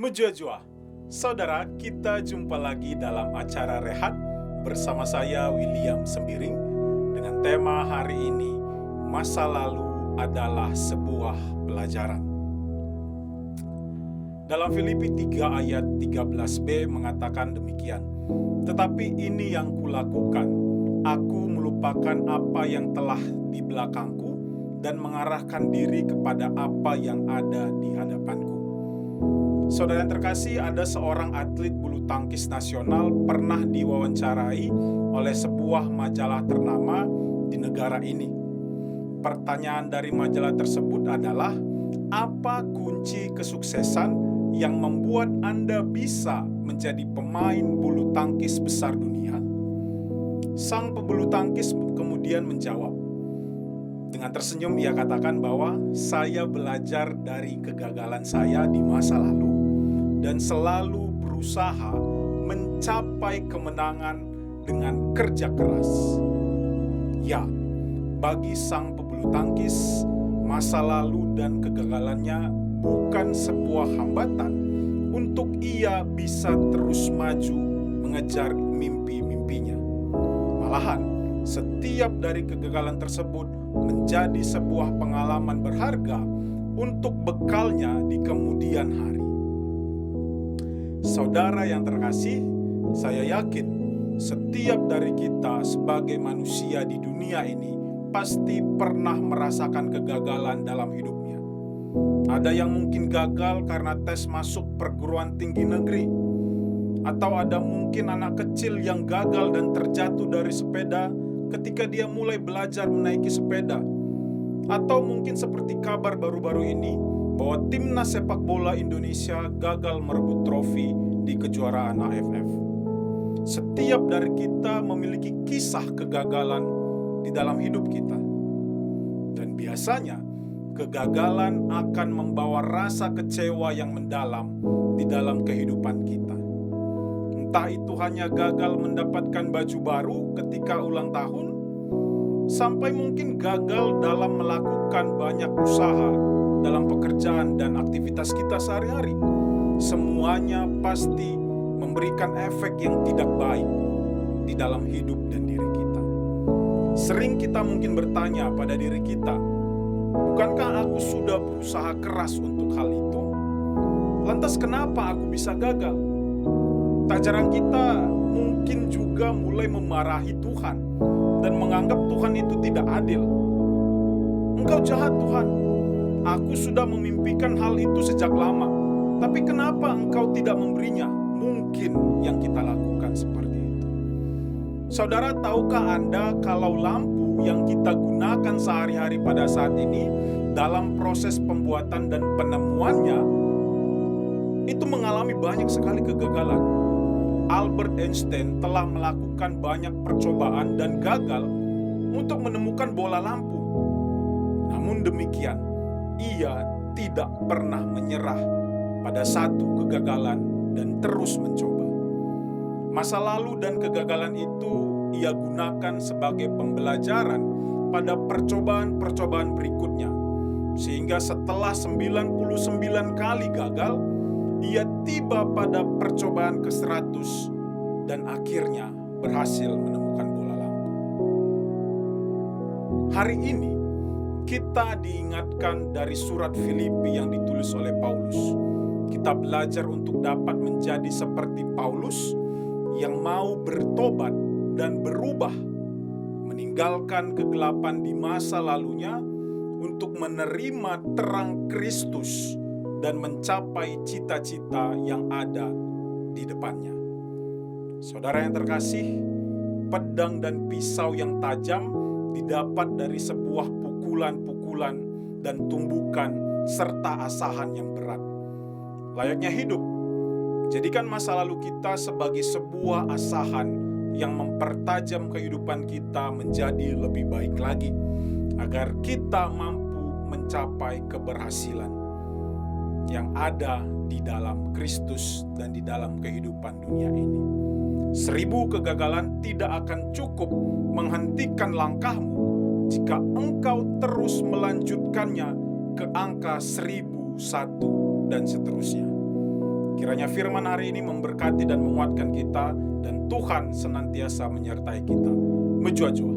Mujajwa, saudara, kita jumpa lagi dalam acara Rehat bersama saya William Sembiring dengan tema hari ini, masa lalu adalah sebuah pelajaran. Dalam Filipi 3 ayat 13b mengatakan demikian, "Tetapi ini yang kulakukan, aku melupakan apa yang telah di belakangku dan mengarahkan diri kepada apa yang ada di hadapanku." Saudara yang terkasih, ada seorang atlet bulu tangkis nasional pernah diwawancarai oleh sebuah majalah ternama di negara ini. Pertanyaan dari majalah tersebut adalah, apa kunci kesuksesan yang membuat Anda bisa menjadi pemain bulu tangkis besar dunia? Sang pebulu tangkis kemudian menjawab. Dengan tersenyum ia katakan bahwa saya belajar dari kegagalan saya di masa lalu dan selalu berusaha mencapai kemenangan dengan kerja keras. Ya, bagi sang pebulu tangkis, masa lalu dan kegagalannya bukan sebuah hambatan untuk ia bisa terus maju mengejar mimpi-mimpinya. Malahan, setiap dari kegagalan tersebut menjadi sebuah pengalaman berharga untuk bekalnya di kemudian hari. Saudara yang terkasih, saya yakin setiap dari kita sebagai manusia di dunia ini pasti pernah merasakan kegagalan dalam hidupnya. Ada yang mungkin gagal karena tes masuk perguruan tinggi negeri, atau ada mungkin anak kecil yang gagal dan terjatuh dari sepeda ketika dia mulai belajar menaiki sepeda. Atau mungkin seperti kabar baru-baru ini bahwa timnas sepak bola Indonesia gagal merebut trofi di kejuaraan AFF. Setiap dari kita memiliki kisah kegagalan di dalam hidup kita. Dan biasanya kegagalan akan membawa rasa kecewa yang mendalam di dalam kehidupan kita. Entah itu hanya gagal mendapatkan baju baru ketika ulang tahun, sampai mungkin gagal dalam melakukan banyak usaha dalam pekerjaan dan aktivitas kita sehari-hari. Semuanya pasti memberikan efek yang tidak baik di dalam hidup dan diri kita. Sering kita mungkin bertanya pada diri kita, bukankah aku sudah berusaha keras untuk hal itu? Lantas kenapa aku bisa gagal? Tak jarang kita mungkin juga mulai memarahi Tuhan dan menganggap Tuhan itu tidak adil. Engkau jahat, Tuhan. Aku sudah memimpikan hal itu sejak lama, tapi kenapa Engkau tidak memberinya? Mungkin yang kita lakukan seperti itu. Saudara, tahukah Anda kalau lampu yang kita gunakan sehari-hari pada saat ini dalam proses pembuatan dan penemuannya itu mengalami banyak sekali kegagalan? Albert Einstein telah melakukan banyak percobaan dan gagal untuk menemukan bola lampu. Namun demikian, ia tidak pernah menyerah pada satu kegagalan dan terus mencoba. Masa lalu dan kegagalan itu ia gunakan sebagai pembelajaran pada percobaan-percobaan berikutnya. Sehingga setelah 99 kali gagal, ia tiba pada percobaan ke-100 dan akhirnya berhasil menemukan bola lampu. Hari ini kita diingatkan dari surat Filipi yang ditulis oleh Paulus. Kita belajar untuk dapat menjadi seperti Paulus yang mau bertobat dan berubah, meninggalkan kegelapan di masa lalunya untuk menerima terang Kristus dan mencapai cita-cita yang ada di depannya. Saudara yang terkasih, pedang dan pisau yang tajam didapat dari sebuah pukulan-pukulan dan tumbukan serta asahan yang berat. Layaknya hidup, jadikan masa lalu kita sebagai sebuah asahan yang mempertajam kehidupan kita menjadi lebih baik lagi, agar kita mampu mencapai keberhasilan yang ada di dalam Kristus dan di dalam kehidupan dunia ini. 1000 kegagalan tidak akan cukup menghentikan langkahmu jika engkau terus melanjutkannya ke angka 1001 dan seterusnya. Kiranya firman hari ini memberkati dan menguatkan kita, dan Tuhan senantiasa menyertai kita. Mejua-jua.